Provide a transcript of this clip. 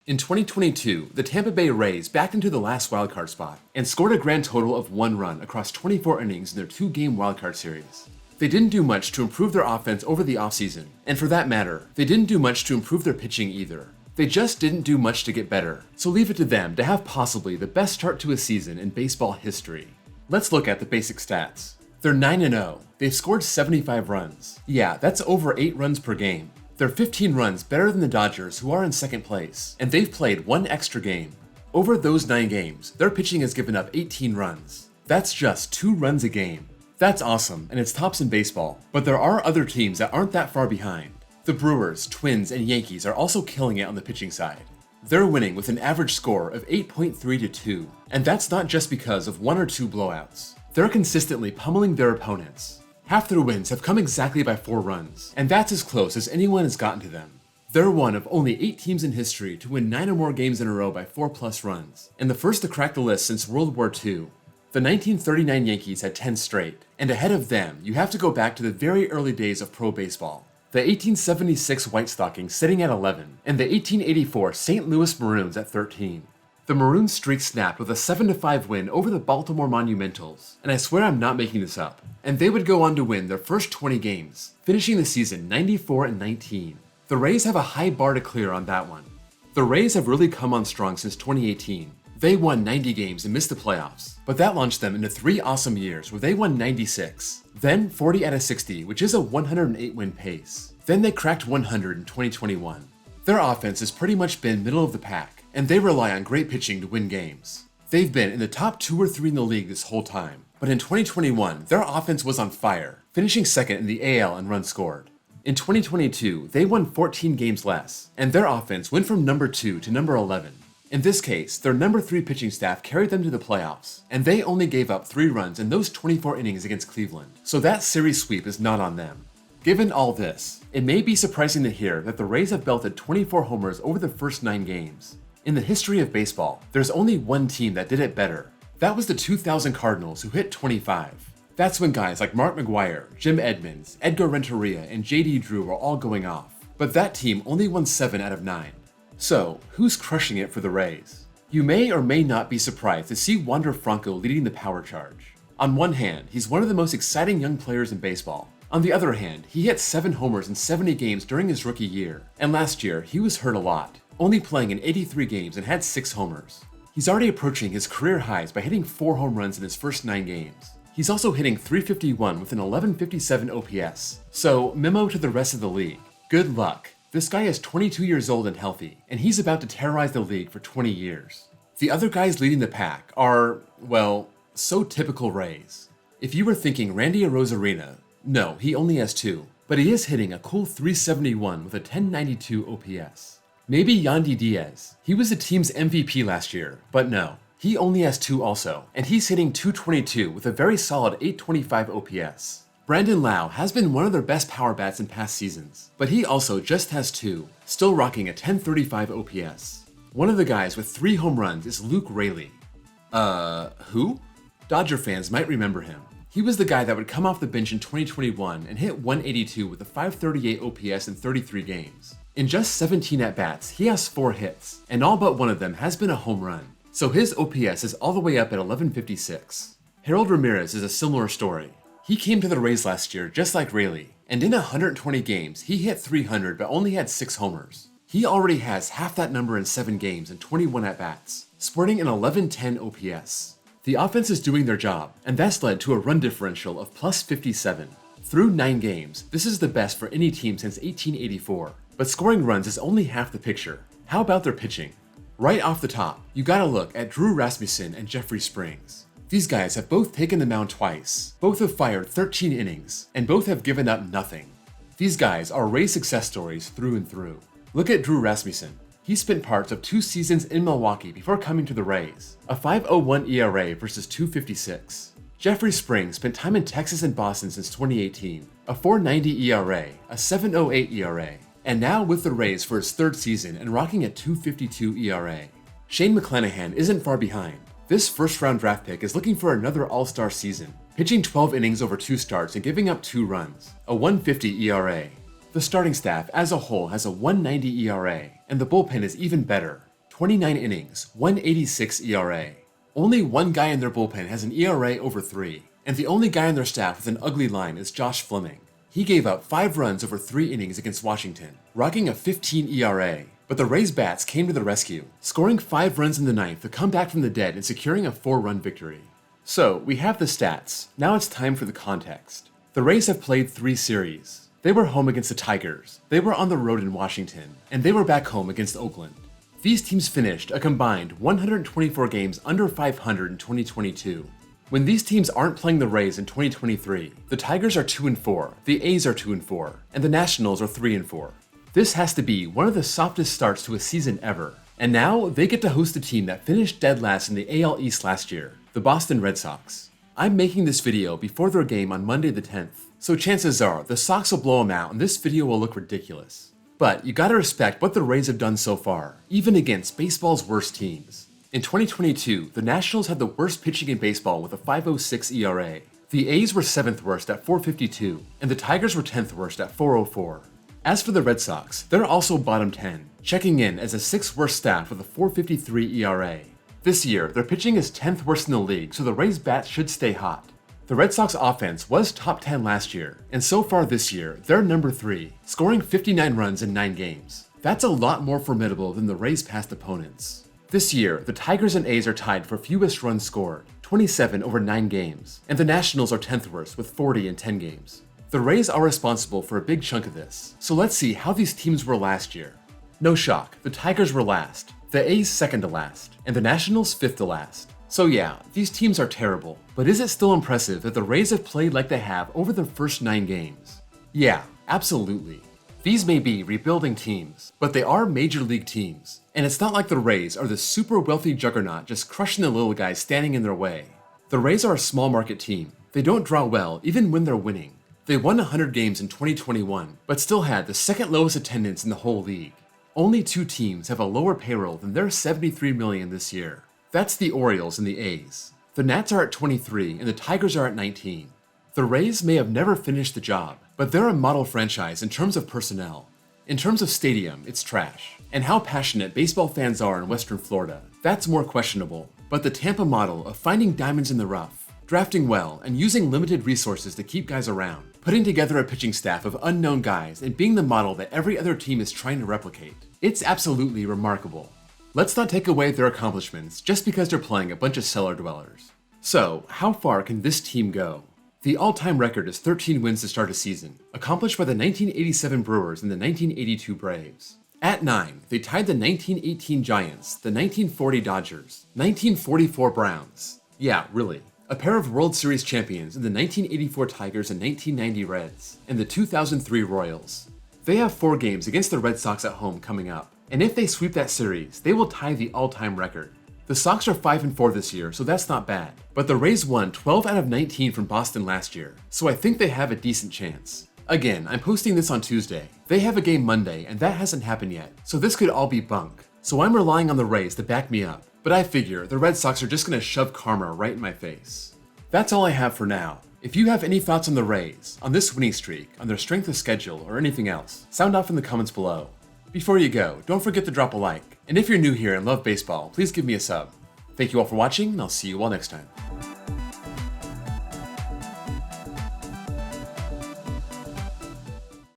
In 2022, the Tampa Bay Rays backed into the last wildcard spot and scored a grand total of 1 run across 24 innings in their 2-game wildcard series. They didn't do much to improve their offense over the offseason, and for that matter, they didn't do much to improve their pitching either. They just didn't do much to get better, so leave it to them to have possibly the best start to a season in baseball history. Let's look at the basic stats. They're 9-0. They've scored 75 runs. Yeah, that's over 8 runs per game. They're 15 runs better than the Dodgers, who are in second place, and they've played 1 extra game. Over those 9 games, their pitching has given up 18 runs. That's just 2 runs a game. That's awesome, and it's tops in baseball, but there are other teams that aren't that far behind. The Brewers, Twins, and Yankees are also killing it on the pitching side. They're winning with an average score of 8.3 to 2, and that's not just because of 1 or 2 blowouts. They're consistently pummeling their opponents. Half their wins have come exactly by 4 runs, and that's as close as anyone has gotten to them. They're one of only 8 teams in history to win 9 or more games in a row by 4+ runs, and the first to crack the list since World War II. The 1939 Yankees had 10 straight, and ahead of them, you have to go back to the very early days of pro baseball. The 1876 White Stockings sitting at 11, and the 1884 St. Louis Maroons at 13. The Maroons' streak snapped with a 7-5 win over the Baltimore Monumentals, and I swear I'm not making this up. And they would go on to win their first 20 games, finishing the season 94-19. The Rays have a high bar to clear on that one. The Rays have really come on strong since 2018. They won 90 games and missed the playoffs, but that launched them into 3 awesome years where they won 96, then 40 out of 60, which is a 108-win pace. Then they cracked 100 in 2021. Their offense has pretty much been middle of the pack, and they rely on great pitching to win games. They've been in the top 2 or 3 in the league this whole time, but in 2021, their offense was on fire, finishing second in the AL in runs scored. In 2022, they won 14 games less, and their offense went from number 2 to number 11. In this case, their number 3 pitching staff carried them to the playoffs, and they only gave up 3 runs in those 24 innings against Cleveland, so that series sweep is not on them. Given all this, it may be surprising to hear that the Rays have belted 24 homers over the first 9 games. In the history of baseball, there's only one team that did it better. That was the 2000 Cardinals, who hit 25. That's when guys like Mark McGwire, Jim Edmonds, Edgar Renteria, and J.D. Drew were all going off. But that team only won 7 out of 9. So, who's crushing it for the Rays? You may or may not be surprised to see Wander Franco leading the power charge. On one hand, he's one of the most exciting young players in baseball. On the other hand, he hit 7 homers in 70 games during his rookie year, and last year he was hurt a lot, only playing in 83 games and had 6 homers. He's already approaching his career highs by hitting 4 home runs in his first 9 games. He's also hitting .351 with an 1157 OPS, so memo to the rest of the league. Good luck. This guy is 22 years old and healthy, and he's about to terrorize the league for 20 years. The other guys leading the pack are, well, so typical Rays. If you were thinking Randy Arozarena, no, he only has 2, but he is hitting a cool .371 with a 1092 OPS. Maybe Yandy Diaz. He was the team's MVP last year, but no, he only has 2 also, and he's hitting .222 with a very solid 825 OPS. Brandon Lau has been one of their best power bats in past seasons, but he also just has 2, still rocking a 1035 OPS. One of the guys with 3 home runs is Luke Raley. Who? Dodger fans might remember him. He was the guy that would come off the bench in 2021 and hit 182 with a 538 OPS in 33 games. In just 17 at-bats, he has 4 hits, and all but one of them has been a home run, so his OPS is all the way up at 1156. Harold Ramirez is a similar story. He came to the Rays last year just like Raley, and in 120 games, he hit 300 but only had 6 homers. He already has half that number in 7 games and 21 at-bats, sporting an 1110 OPS. The offense is doing their job, and that's led to a run differential of +57. Through 9 games, this is the best for any team since 1884. But scoring runs is only half the picture. How about their pitching? Right off the top, you gotta look at Drew Rasmussen and Jeffrey Springs. These guys have both taken the mound twice, both have fired 13 innings, and both have given up nothing. These guys are Rays success stories through and through. Look at Drew Rasmussen. He spent parts of 2 seasons in Milwaukee before coming to the Rays, a 5.01 ERA versus .256. Jeffrey Springs spent time in Texas and Boston since 2018, a 4.90 ERA, a 7.08 ERA, and now with the Rays for his 3rd season and rocking a .252 ERA. Shane McClanahan isn't far behind. This first-round draft pick is looking for another all-star season, pitching 12 innings over 2 starts and giving up 2 runs, a 1.50 ERA. The starting staff as a whole has a 1.90 ERA, and the bullpen is even better. 29 innings, 186 ERA. Only one guy in their bullpen has an ERA over 3, and the only guy on their staff with an ugly line is Josh Fleming. He gave up 5 runs over 3 innings against Washington, rocking a 15 ERA. But the Rays bats came to the rescue, scoring 5 runs in the ninth to come back from the dead and securing a 4-run victory. So, we have the stats. Now it's time for the context. The Rays have played 3 series. They were home against the Tigers, they were on the road in Washington, and they were back home against Oakland. These teams finished a combined 124 games under 500 in 2022. When these teams aren't playing the Rays in 2023, the Tigers are 2-4, the A's are 2-4, and the Nationals are 3-4. This has to be one of the softest starts to a season ever. And now they get to host a team that finished dead last in the AL East last year, the Boston Red Sox. I'm making this video before their game on Monday the 10th, so chances are the Sox will blow them out and this video will look ridiculous. But you gotta respect what the Rays have done so far, even against baseball's worst teams. In 2022, the Nationals had the worst pitching in baseball with a 5.06 ERA. The A's were 7th worst at 4.52, and the Tigers were 10th worst at 4.04. As for the Red Sox, they're also bottom 10, checking in as a 6th worst staff with a 4.53 ERA. This year, their pitching is 10th worst in the league, so the Rays bats should stay hot. The Red Sox offense was top 10 last year, and so far this year, they're number 3, scoring 59 runs in 9 games. That's a lot more formidable than the Rays' past opponents. This year, the Tigers and A's are tied for fewest runs scored, 27 over 9 games, and the Nationals are 10th worst with 40 in 10 games. The Rays are responsible for a big chunk of this, so let's see how these teams were last year. No shock, the Tigers were last, the A's second to last, and the Nationals 5th to last. So yeah, these teams are terrible, but is it still impressive that the Rays have played like they have over their first 9 games? Yeah, absolutely. These may be rebuilding teams, but they are major league teams, and it's not like the Rays are the super wealthy juggernaut just crushing the little guys standing in their way. The Rays are a small market team. They don't draw well even when they're winning. They won 100 games in 2021, but still had the second lowest attendance in the whole league. Only 2 teams have a lower payroll than their $73 million this year. That's the Orioles and the A's. The Nats are at 23 and the Tigers are at 19. The Rays may have never finished the job, but they're a model franchise in terms of personnel. In terms of stadium, it's trash. And how passionate baseball fans are in Western Florida, that's more questionable. But the Tampa model of finding diamonds in the rough, drafting well, and using limited resources to keep guys around, putting together a pitching staff of unknown guys and being the model that every other team is trying to replicate. It's absolutely remarkable. Let's not take away their accomplishments just because they're playing a bunch of cellar dwellers. So, how far can this team go? The all-time record is 13 wins to start a season, accomplished by the 1987 Brewers and the 1982 Braves. At 9, they tied the 1918 Giants, the 1940 Dodgers, 1944 Browns. Yeah, really. A pair of World Series champions in the 1984 Tigers and 1990 Reds, and the 2003 Royals. They have 4 games against the Red Sox at home coming up, and if they sweep that series, they will tie the all-time record. The Sox are 5-4 this year, so that's not bad, but the Rays won 12 out of 19 from Boston last year, so I think they have a decent chance. Again, I'm posting this on Tuesday. They have a game Monday, and that hasn't happened yet, so this could all be bunk. So I'm relying on the Rays to back me up, but I figure the Red Sox are just gonna shove karma right in my face. That's all I have for now. If you have any thoughts on the Rays, on this winning streak, on their strength of schedule, or anything else, sound off in the comments below. Before you go, don't forget to drop a like, and if you're new here and love baseball, please give me a sub. Thank you all for watching, and I'll see you all next time.